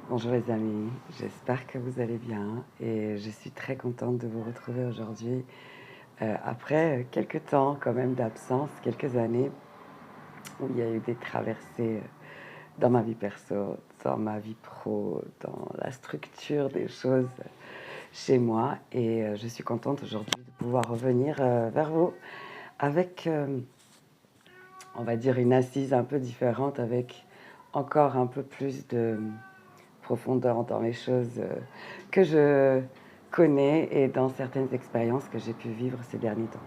Bonjour les amis, j'espère que vous allez bien et je suis très contente de vous retrouver aujourd'hui après quelques temps quand même d'absence, quelques années où il y a eu des traversées dans ma vie perso, dans ma vie pro, dans la structure des choses chez moi et je suis contente aujourd'hui de pouvoir revenir vers vous avec, on va dire, une assise un peu différente, avec encore un peu plus de profondeur dans les choses que je connais et dans certaines expériences que j'ai pu vivre ces derniers temps.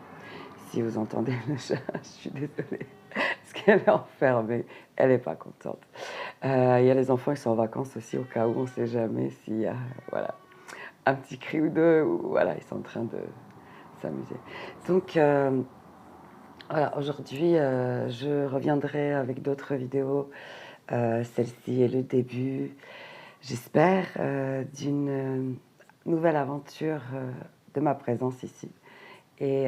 Si vous entendez le chat, je suis désolée, parce qu'elle est enfermée, elle n'est pas contente. Il y a les enfants, ils sont en vacances aussi, au cas où on ne sait jamais s'il y a voilà, un petit cri ou deux, ou voilà, ils sont en train de s'amuser. Donc voilà, aujourd'hui, je reviendrai avec d'autres vidéos. Celle-ci est le début, j'espère, d'une nouvelle aventure de ma présence ici. Et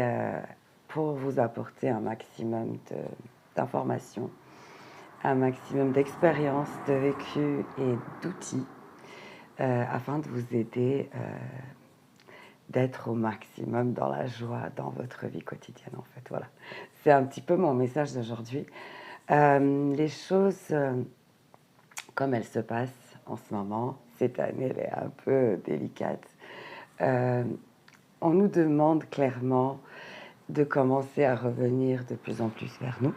pour vous apporter un maximum d'informations, un maximum d'expérience, de vécu et d'outils afin de vous aider d'être au maximum dans la joie dans votre vie quotidienne en fait. Voilà, c'est un petit peu mon message d'aujourd'hui. Les choses comme elles se passent en ce moment, cette année elle est un peu délicate. Euh, on nous demande clairement de commencer à revenir de plus en plus vers nous,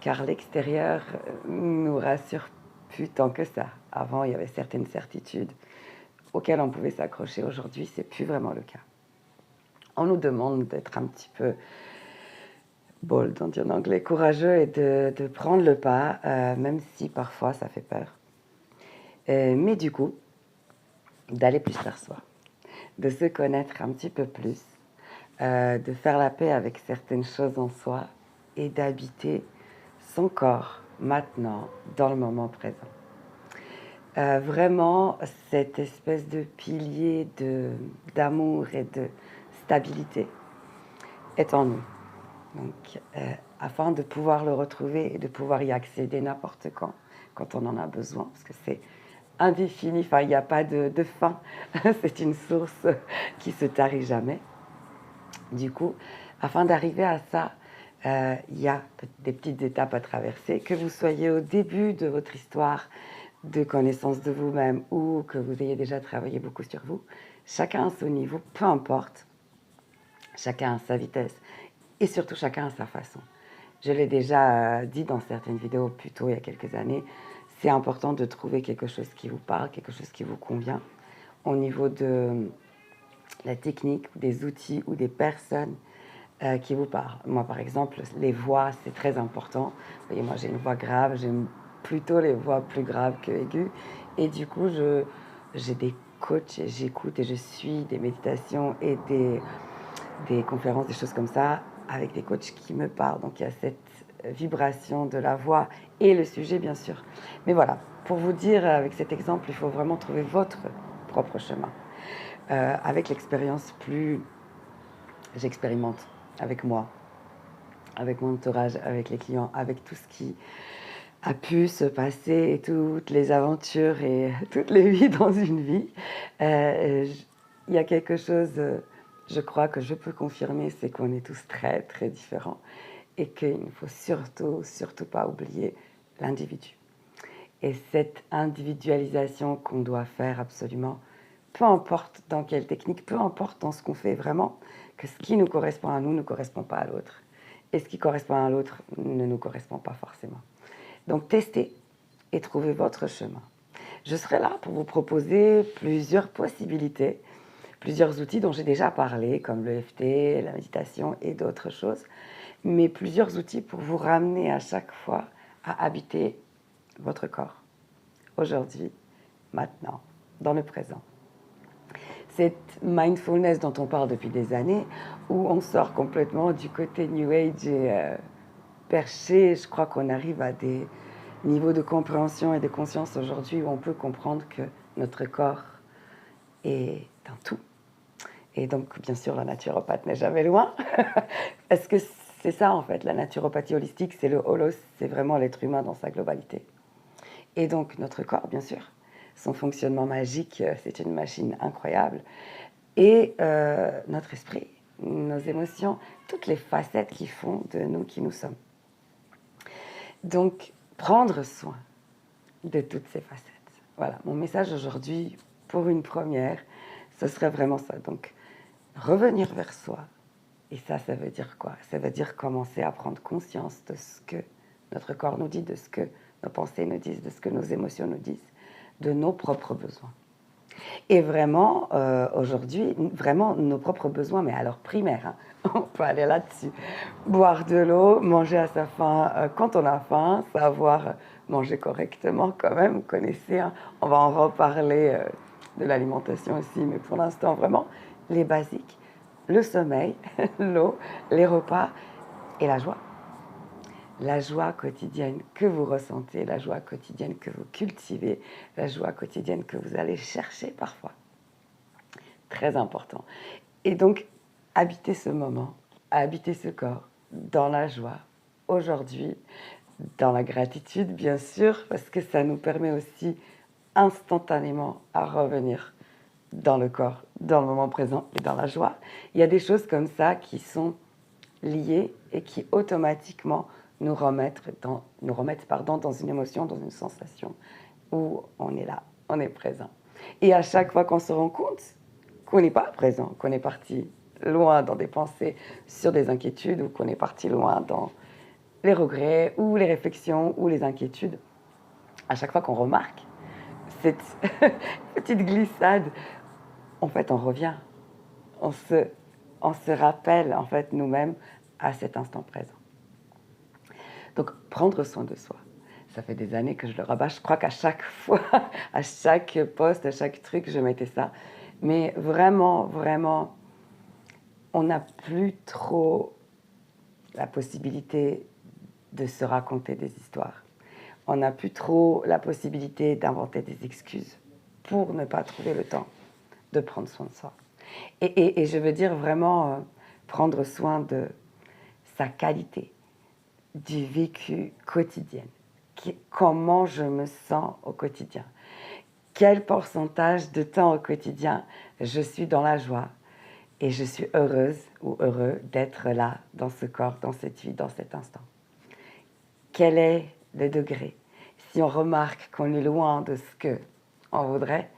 car l'extérieur nous rassure plus tant que ça. Avant, il y avait certaines certitudes auxquelles on pouvait s'accrocher. Aujourd'hui, c'est plus vraiment le cas. On nous demande d'être un petit peu bold, on dit en anglais, courageux et de prendre le pas, même si parfois ça fait peur. Mais du coup, d'aller plus vers soi, de se connaître un petit peu plus, de faire la paix avec certaines choses en soi et d'habiter son corps maintenant, dans le moment présent. Vraiment, cette espèce de pilier d'amour et de stabilité est en nous. Donc, afin de pouvoir le retrouver et de pouvoir y accéder n'importe quand on en a besoin, parce que c'est indéfini, enfin, il n'y a pas de fin, c'est une source qui se tarit jamais. Du coup, afin d'arriver à ça, il y a des petites étapes à traverser, que vous soyez au début de votre histoire de connaissance de vous-même ou que vous ayez déjà travaillé beaucoup sur vous. Chacun à son niveau, peu importe, chacun à sa vitesse et surtout chacun à sa façon. Je l'ai déjà dit dans certaines vidéos plus tôt il y a quelques années, c'est important de trouver quelque chose qui vous parle, quelque chose qui vous convient au niveau de la technique, des outils ou des personnes qui vous parlent. Moi, par exemple, les voix, c'est très important. Vous voyez, moi, j'ai une voix grave, j'aime plutôt les voix plus graves que aiguës. Et du coup, j'ai des coachs, j'écoute et je suis des méditations et des conférences, des choses comme ça, avec des coachs qui me parlent. Donc, il y a cette vibration de la voix et le sujet, bien sûr. Mais voilà, pour vous dire, avec cet exemple, il faut vraiment trouver votre propre chemin. Avec l'expérience, plus j'expérimente avec moi, avec mon entourage, avec les clients, avec tout ce qui a pu se passer et toutes les aventures et toutes les vies dans une vie. Il y a quelque chose, je crois que je peux confirmer, c'est qu'on est tous très très différents et qu'il ne faut surtout pas oublier l'individu. Et cette individualisation qu'on doit faire absolument, peu importe dans quelle technique, peu importe dans ce qu'on fait vraiment, que ce qui nous correspond à nous ne correspond pas à l'autre. Et ce qui correspond à l'autre ne nous correspond pas forcément. Donc testez et trouvez votre chemin. Je serai là pour vous proposer plusieurs possibilités, plusieurs outils dont j'ai déjà parlé, comme l'EFT, la méditation et d'autres choses, mais plusieurs outils pour vous ramener à chaque fois à habiter votre corps, aujourd'hui, maintenant, dans le présent. Cette mindfulness dont on parle depuis des années, où on sort complètement du côté New Age et perché, je crois qu'on arrive à des niveaux de compréhension et de conscience aujourd'hui où on peut comprendre que notre corps est un tout. Et donc, bien sûr, la naturopathe n'est jamais loin. Est-ce que c'est ça, en fait, la naturopathie holistique, c'est le holos, c'est vraiment l'être humain dans sa globalité. Et donc, notre corps, bien sûr, son fonctionnement magique, c'est une machine incroyable. Et notre esprit, nos émotions, toutes les facettes qui font de nous qui nous sommes. Donc, prendre soin de toutes ces facettes. Voilà, mon message aujourd'hui, pour une première, ce serait vraiment ça. Donc, revenir vers soi. Et ça veut dire quoi? Ça veut dire commencer à prendre conscience de ce que notre corps nous dit, de ce que nos pensées nous disent, de ce que nos émotions nous disent, de nos propres besoins. Et vraiment, aujourd'hui, vraiment nos propres besoins, mais alors primaires, hein. On peut aller là-dessus. Boire de l'eau, manger à sa faim quand on a faim, savoir manger correctement quand même, vous connaissez, hein. On va en reparler de l'alimentation aussi, mais pour l'instant, vraiment, les basiques, le sommeil, l'eau, les repas et la joie. La joie quotidienne que vous ressentez, la joie quotidienne que vous cultivez, la joie quotidienne que vous allez chercher parfois. Très important. Et donc, habiter ce moment, habiter ce corps dans la joie, aujourd'hui, dans la gratitude, bien sûr, parce que ça nous permet aussi instantanément à revenir dans le corps, dans le moment présent et dans la joie. Il y a des choses comme ça qui sont liées et qui automatiquement nous remettent dans une émotion, dans une sensation où on est là, on est présent. Et à chaque fois qu'on se rend compte qu'on n'est pas présent, qu'on est parti loin dans des pensées sur des inquiétudes ou qu'on est parti loin dans les regrets ou les réflexions ou les inquiétudes, à chaque fois qu'on remarque cette petite glissade, en fait, on revient, on se rappelle en fait nous-mêmes à cet instant présent. Donc, prendre soin de soi. Ça fait des années que je le rabats. Je crois qu'à chaque fois, à chaque post, à chaque truc, je mettais ça. Mais vraiment, vraiment, on n'a plus trop la possibilité de se raconter des histoires. On n'a plus trop la possibilité d'inventer des excuses pour ne pas trouver le temps de prendre soin de soi. Et je veux dire vraiment prendre soin de sa qualité, du vécu quotidien. Comment je me sens au quotidien. Quel pourcentage de temps au quotidien je suis dans la joie et je suis heureuse ou heureux d'être là, dans ce corps, dans cette vie, dans cet instant. Quel est le degré? Si on remarque qu'on est loin de ce qu'on voudrait,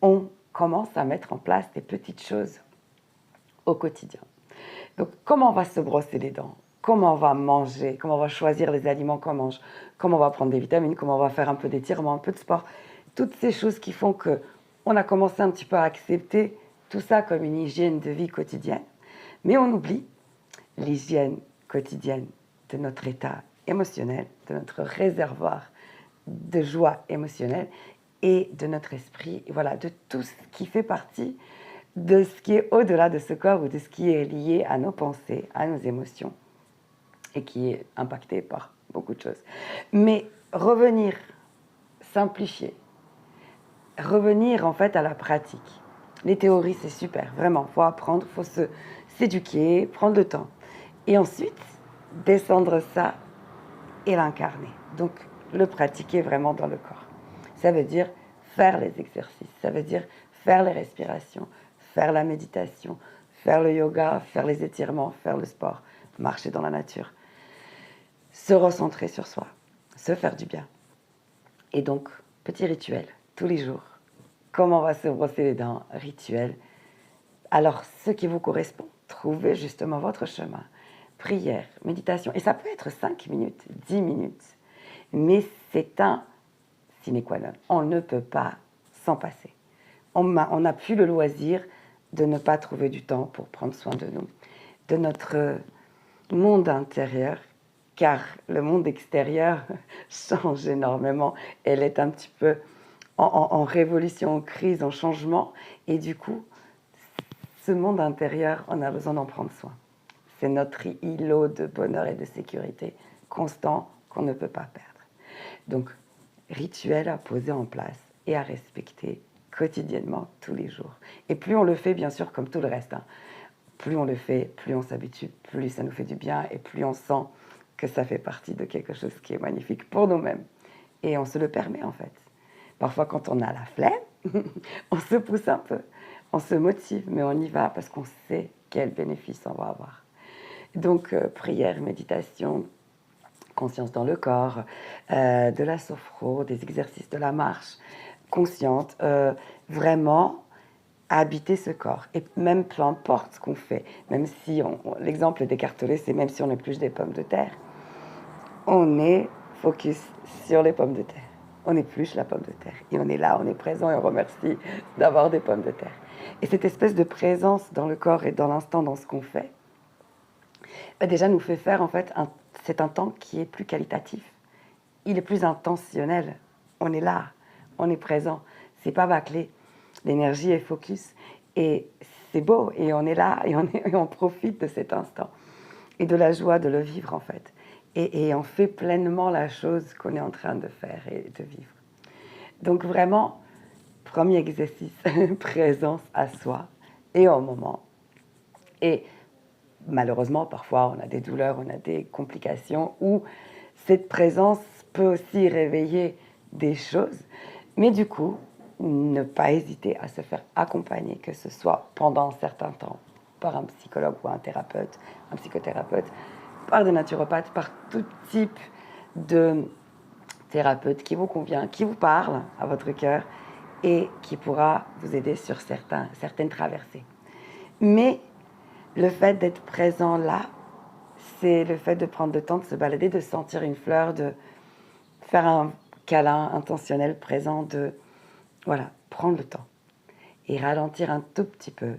on commence à mettre en place des petites choses au quotidien. Donc, comment on va se brosser les dents? Comment on va manger? Comment on va choisir les aliments qu'on mange? Comment on va prendre des vitamines? Comment on va faire un peu d'étirement, un peu de sport? Toutes ces choses qui font qu'on a commencé un petit peu à accepter tout ça comme une hygiène de vie quotidienne. Mais on oublie l'hygiène quotidienne de notre état émotionnel, de notre réservoir de joie émotionnelle et de notre esprit, voilà, de tout ce qui fait partie de ce qui est au-delà de ce corps ou de ce qui est lié à nos pensées, à nos émotions et qui est impacté par beaucoup de choses. Mais revenir, simplifier, revenir en fait à la pratique. Les théories, c'est super, vraiment, il faut apprendre, il faut s'éduquer, prendre le temps. Et ensuite, descendre ça et l'incarner. Donc, le pratiquer vraiment dans le corps. Ça veut dire faire les exercices, ça veut dire faire les respirations, faire la méditation, faire le yoga, faire les étirements, faire le sport, marcher dans la nature, se recentrer sur soi, se faire du bien. Et donc, petit rituel, tous les jours. Comment on va se brosser les dents? Rituel. Alors, ce qui vous correspond, trouvez justement votre chemin. Prière, méditation. Et ça peut être 5 minutes, 10 minutes. Mais c'est un sine qua non. On ne peut pas s'en passer. On n'a plus le loisir de ne pas trouver du temps pour prendre soin de nous, de notre monde intérieur, car le monde extérieur change énormément. Elle est un petit peu en révolution, en crise, en changement. Et du coup, ce monde intérieur, on a besoin d'en prendre soin. C'est notre îlot de bonheur et de sécurité constant qu'on ne peut pas perdre. Donc, rituel à poser en place et à respecter quotidiennement, tous les jours. Et plus on le fait, bien sûr, comme tout le reste, hein, plus on le fait, plus on s'habitue, plus ça nous fait du bien et plus on sent que ça fait partie de quelque chose qui est magnifique pour nous-mêmes. Et on se le permet, en fait. Parfois, quand on a la flemme, on se pousse un peu, on se motive, mais on y va parce qu'on sait quel bénéfice on va avoir. Donc, prière, méditation, conscience dans le corps, de la sophro, des exercices de la marche consciente, vraiment habiter ce corps. Et même peu importe ce qu'on fait, même si l'exemple d'Eckhart c'est même si on épluche des pommes de terre, on est focus sur les pommes de terre. On épluche la pomme de terre et on est là, on est présent et on remercie d'avoir des pommes de terre. Et cette espèce de présence dans le corps et dans l'instant, dans ce qu'on fait, déjà nous fait faire en fait, c'est un temps qui est plus qualitatif. Il est plus intentionnel. On est là, on est présent. C'est pas bâclé. L'énergie est focus. Et c'est beau. Et on est là et on profite de cet instant. Et de la joie de le vivre en fait. Et on fait pleinement la chose qu'on est en train de faire et de vivre. Donc vraiment, premier exercice, présence à soi et au moment. Et malheureusement, parfois, on a des douleurs, on a des complications où cette présence peut aussi réveiller des choses. Mais du coup, ne pas hésiter à se faire accompagner, que ce soit pendant un certain temps, par un psychologue ou un thérapeute, un psychothérapeute, par des naturopathes, par tout type de thérapeute qui vous convient, qui vous parle à votre cœur et qui pourra vous aider sur certaines traversées. Mais le fait d'être présent là, c'est le fait de prendre le temps de se balader, de sentir une fleur, de faire un câlin intentionnel présent, de prendre le temps et ralentir un tout petit peu,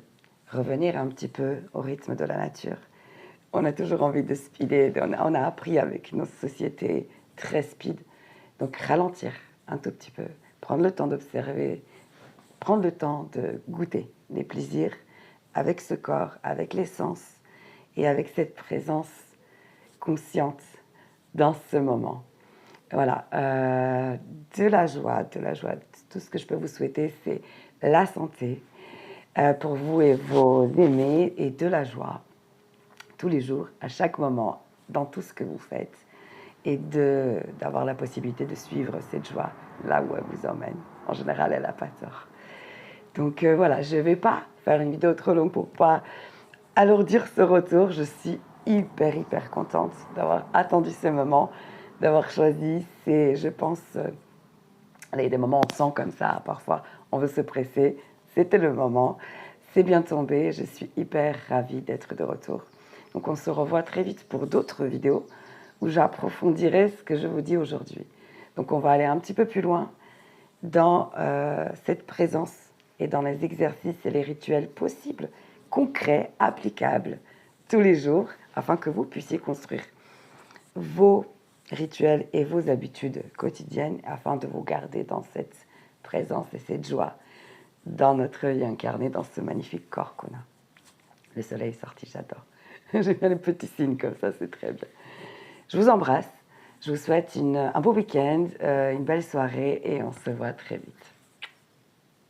revenir un petit peu au rythme de la nature. On a toujours envie de speeder, on a appris avec nos sociétés très speed, donc ralentir un tout petit peu, prendre le temps d'observer, prendre le temps de goûter les plaisirs avec ce corps, avec les sens et avec cette présence consciente dans ce moment. Voilà, de la joie. Tout ce que je peux vous souhaiter, c'est la santé pour vous et vos aimés et de la joie tous les jours, à chaque moment, dans tout ce que vous faites et d'avoir la possibilité de suivre cette joie là où elle vous emmène. En général, elle n'a pas tort. Donc voilà, je ne vais pas faire une vidéo trop longue pour pas alourdir ce retour. Je suis hyper contente d'avoir attendu ce moment, d'avoir choisi. C'est, je pense, il y a des moments où on sent comme ça, parfois on veut se presser. C'était le moment, c'est bien tombé. Je suis hyper ravie d'être de retour. Donc on se revoit très vite pour d'autres vidéos où j'approfondirai ce que je vous dis aujourd'hui. Donc on va aller un petit peu plus loin dans cette présence et dans les exercices et les rituels possibles, concrets, applicables tous les jours, afin que vous puissiez construire vos rituels et vos habitudes quotidiennes, afin de vous garder dans cette présence et cette joie dans notre vie incarnée, dans ce magnifique corps qu'on a. Le soleil est sorti, j'adore. J'aime bien les petits signes comme ça, c'est très bien. Je vous embrasse, je vous souhaite un beau week-end, une belle soirée et on se voit très vite.